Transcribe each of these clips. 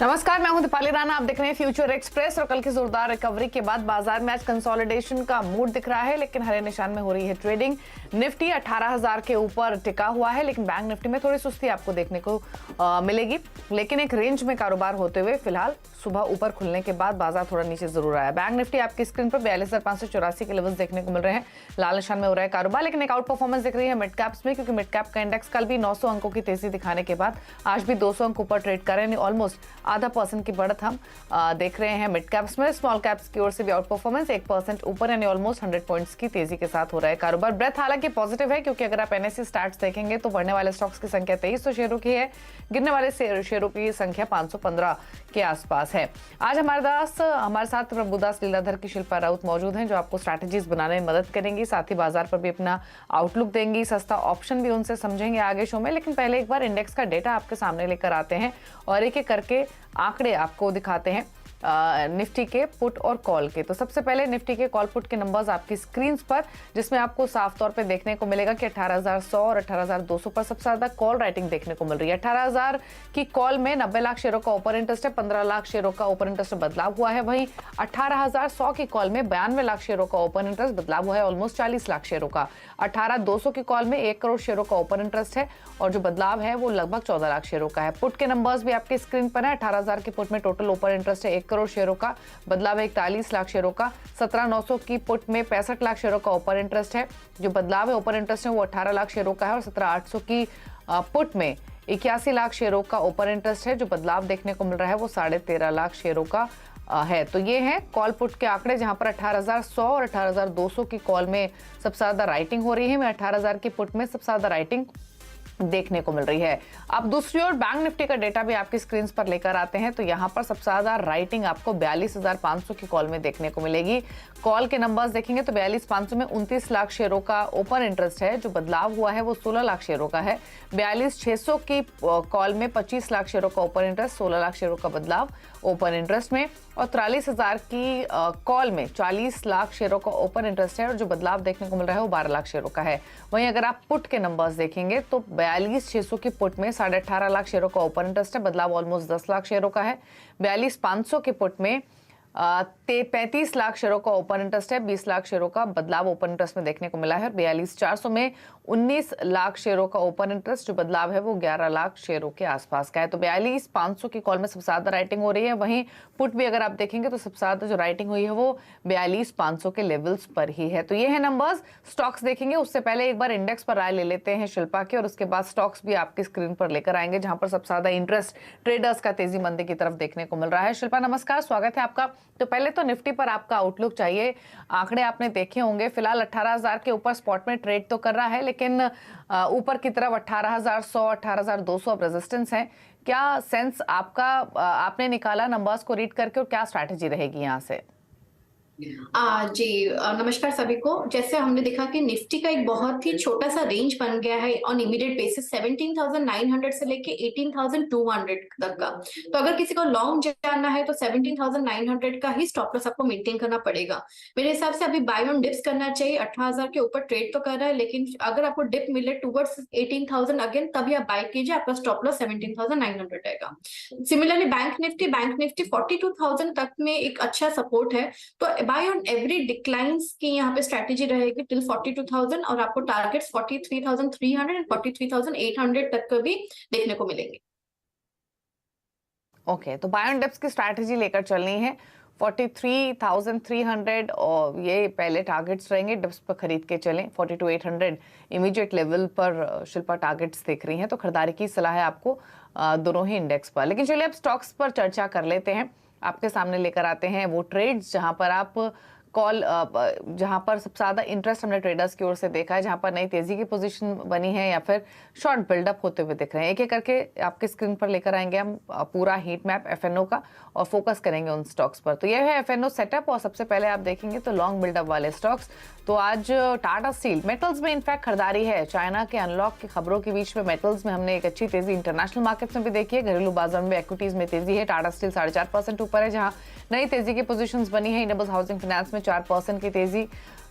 नमस्कार, मैं हूं दीपाली राणा। आप देख रहे हैं फ्यूचर एक्सप्रेस। और कल की जोरदार रिकवरी के बाद बाजार में आज कंसोलिडेशन का मूड दिख रहा है, लेकिन हरे निशान में हो रही है ट्रेडिंग। निफ्टी 18,000 के ऊपर टिका हुआ है, लेकिन बैंक निफ्टी में थोड़ी सुस्ती आपको देखने को मिलेगी। लेकिन एक रेंज में कारोबार होते हुए फिलहाल सुबह ऊपर खुलने के बाद बाजार थोड़ा नीचे जरूर आया। बैंक निफ्टी आपकी स्क्रीन पर 42,584 के लेवल्स देखने को मिल रहे हैं। लाल निशान में हो रहा है कारोबार, लेकिन एक आउट परफॉर्मेंस दिख रही है मिड कैप्स में, क्योंकि मिड कैप का इंडेक्स कल भी 900 अंकों की तेजी दिखाने के बाद आज भी 200 अंक ऊपर ट्रेड कर रहे हैं। ऑलमोस्ट आधा % की बढ़त हम देख रहे हैं मिड कैप्स में। स्मॉल कैप्स की ओर से भी आउट परफॉर्मेंस 1% ऊपर, यानी ऑलमोस्ट 100 पॉइंट्स की तेजी के साथ हो रहा है कारोबार। ब्रेथ हालांकि पॉजिटिव है, क्योंकि अगर आप एनएससी स्टार्ट्स देखेंगे तो बढ़ने वाले स्टॉक्स की संख्या 2300 शेयरों की है, गिरने वाले शेयरों की संख्या 515 के आसपास है। आज हमारे साथ प्रभुदास लीलाधर की शिल्पा राउत मौजूद हैं, जो आपको स्ट्रैटेजीज बनाने में मदद करेंगी, साथ ही बाजार पर भी अपना आउटलुक देंगी। सस्ता ऑप्शन भी उनसे समझेंगे आगे शो में। लेकिन पहले एक बार इंडेक्स का डेटा आपके सामने लेकर आते हैं और एक एक करके आंकड़े आपको दिखाते हैं निफ्टी के पुट और कॉल के। तो सबसे पहले निफ्टी के कॉल पुट के नंबर्स आपकी स्क्रीन पर, जिसमें आपको साफ तौर पे देखने को मिलेगा कि 18,100 और 18,200 पर सबसे ज्यादा कॉल राइटिंग देखने को मिल रही है। 18,000 की कॉल में 90 लाख शेयरों का ओपन इंटरेस्ट है, 15 लाख शेयरों का ओपन इंटरेस्ट बदलाव हुआ है। वहीं 18,100 की कॉल में 92 लाख शेयरों का ओपन इंटरेस्ट बदलाव हुआ है, ऑलमोस्ट 40 लाख शेयरों का। 18,200 की कॉल में 1 करोड़ शेयरों का ओपन इंटरेस्ट है और जो बदलाव है वो लगभग 14 लाख शेयरों का है। पुट के नंबर्स भी आपकी स्क्रीन पर है। 18,000 की पुट में टोटल ओपन इंटरेस्ट है 1 करोड़ शेयरों का, बदलाव है 41 लाख शेयरों का। 17,900 की पुट में 65 लाख शेयरों का ओपन इंटरेस्ट है, जो बदलाव है ओपन इंटरेस्ट है वो 18 लाख शेयरों का है। और 17,800 की पुट में 81 लाख शेयरों का ओपन इंटरेस्ट है, जो बदलाव देखने को मिल रहा है वो 13.5 लाख शेयरों का है। तो ये है कॉल पुट के आंकड़े, जहां पर 18,100 और 18,200 की कॉल में सबसे ज्यादा राइटिंग हो रही है। 18,000 की पुट में सबसे ज्यादा राइटिंग देखने को मिल रही है। अब दूसरी ओर बैंक निफ्टी का डेटा भी आपकी स्क्रीन पर लेकर आते हैं, तो यहां पर सबसे ज्यादा राइटिंग आपको 42,500 की कॉल में देखने को मिलेगी। कॉल के नंबर्स देखेंगे तो 42,500 में 29 लाख शेयरों का ओपन इंटरेस्ट है, जो बदलाव हुआ है वो 16 लाख शेयरों का है। 42,600 की कॉल में 25 लाख शेयरों का ओपन इंटरेस्ट, 16 लाख शेयरों का बदलाव ओपन इंटरेस्ट में। और 43,000 की कॉल में 40 लाख शेयरों का ओपन इंटरेस्ट है और जो बदलाव देखने को मिल रहा है वो 12 लाख शेयरों का है। वहीं अगर आप पुट के नंबर्स देखेंगे तो 42,600 की पुट में 18.5 लाख शेयरों का ओपन इंटरेस्ट है, बदलाव ऑलमोस्ट 10 लाख शेयरों का है। 42,500 के पुट में 35 लाख शेयरों का ओपन इंटरेस्ट है, 20 लाख शेयरों का बदलाव ओपन इंटरेस्ट में देखने को मिला है। 42,400 में 19 लाख शेयरों का ओपन इंटरेस्ट, जो बदलाव है वो 11 लाख शेयरों के आसपास का है। तो 42,500 की कॉल में सबसे ज्यादा राइटिंग हो रही है। वहीं पुट भी अगर आप देखेंगे तो सबसे ज्यादा जो राइटिंग हुई है वो 42,500 के लेवल्स पर ही है। तो ये है नंबर्स। स्टॉक्स देखेंगे उससे पहले एक बार इंडेक्स पर राय ले लेते हैं शिल्पा की, और उसके बाद स्टॉक्स भी आपकी स्क्रीन पर लेकर आएंगे, जहां पर सबसे ज्यादा इंटरेस्ट ट्रेडर्स का तेजी मंदी की तरफ देखने को मिल रहा है। शिल्पा नमस्कार, स्वागत है आपका। तो पहले तो निफ्टी पर आपका आउटलुक चाहिए। आंकड़े आपने देखे होंगे, फिलहाल 18,000 के ऊपर स्पॉट में ट्रेड तो कर रहा है, लेकिन ऊपर की तरफ 18,100 18,200 अब रेजिस्टेंस है। क्या सेंस आपका आपने निकाला नंबर्स को रीड करके, और क्या स्ट्रैटेजी रहेगी यहाँ से? जी नमस्कार सभी को। जैसे हमने देखा कि निफ्टी का एक बहुत ही छोटा सा रेंज बन गया है ऑन इमीडिएट बेसिस 17,900 से लेके 18,200 तक का। तो अगर किसी को लॉन्ग जाना है तो 17,900 का ही स्टॉप लॉस आपको मेंटेन करना पड़ेगा। मेरे हिसाब से अभी बाय ऑन डिप्स करना चाहिए। 18,000 के ऊपर ट्रेड तो कर रहा है, लेकिन अगर आपको डिप मिले टुवर्ड्स 18,000 अगेन, तभी आप बाय कीजिए। आपका स्टॉप लॉस 17,900 रहेगा। सिमिलरली बैंक निफ्टी 42,000 तक में एक अच्छा सपोर्ट है। तो बाय ऑन एवरी डिक्लाइंस की यहाँ पे स्ट्रैटेजी रहेगी टिल 42,000, और आपको टारगेट्स 43,300 एंड 43,800 तक का भी देखने को मिलेंगे। ओके, तो बाय ऑन डिप्स की स्ट्रैटेजी लेकर चलनी है। 43,300 और ये पहले टारगेट्स रहेंगे। डिप्स पर खरीद के चलें। 42,800 इमीडिएट लेवल पर शिल्पा टारगेट्स देख रही हैं, तो खरीदारी की सलाह है आपको दोनों ही इंडेक्स पर। लेकिन चलिए अब स्टॉक्स पर चर्चा कर लेते हैं। आपके सामने लेकर आते हैं वो ट्रेड्स जहां पर आप कॉल जहां पर सबसे ज्यादा इंटरेस्ट हमने ट्रेडर्स की ओर से देखा है, जहां पर नई तेजी की पोजीशन बनी है या फिर शॉर्ट बिल्डअप होते हुए दिख रहे हैं। एक एक करके आपके स्क्रीन पर लेकर आएंगे हम पूरा हीट मैप एफएनओ का, और फोकस करेंगे उन स्टॉक्स पर। तो यह है एफएनओ सेटअप, और सबसे पहले आप देखेंगे तो लॉन्ग बिल्डअप वाले स्टॉक्स। तो आज टाटा स्टील मेटल्स में इनफैक्ट खरीदारी है। चाइना के अनलॉक की खबरों के बीच में मेटल्स में हमने एक अच्छी तेजी इंटरनेशनल मार्केट्स में भी देखी है। घरेलू बाजार में एक्विटीज में तेजी है। टाटा स्टील 4.5% ऊपर है, जहां नई तेजी की पोजीशंस बनी है। इनेबल्स हाउसिंग फाइनेंस में 4% की तेजी,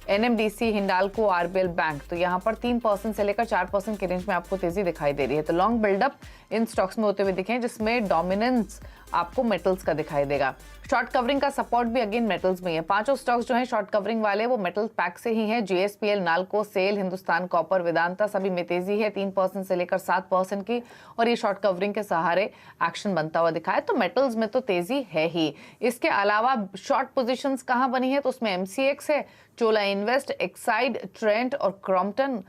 एनएमडीसी, हिंडाल्को, आरबीएल बैंक, तो यहाँ पर 3% से लेकर 4% के रेंज में आपको तेजी दिखाई दे रही है। तो लॉन्ग बिल्डअप इन स्टॉक्स में होते हुए दिखे, जिसमें डोमिनेंस आपको मेटल्स का दिखाई देगा। शॉर्ट कवरिंग का सपोर्ट भी अगेन मेटल्स में है। पांचों स्टॉक्स जो हैं शॉर्ट कवरिंग वाले वो मेटल पैक से ही हैं। जीएसपीएल, नाल्को, सेल, हिंदुस्तान कॉपर, वेदांता सभी में तेजी है 3% से लेकर 7% की, और ये शॉर्ट कवरिंग के सहारे एक्शन बनता हुआ दिखा है। तो मेटल्स में तो तेजी है ही। इसके अलावा शॉर्ट पोजीशंस कहां बनी है तो उसमें एमसीएक्स है, चोला इन्वेस्ट, एक्साइड, ट्रेंट और क्रॉम्पटन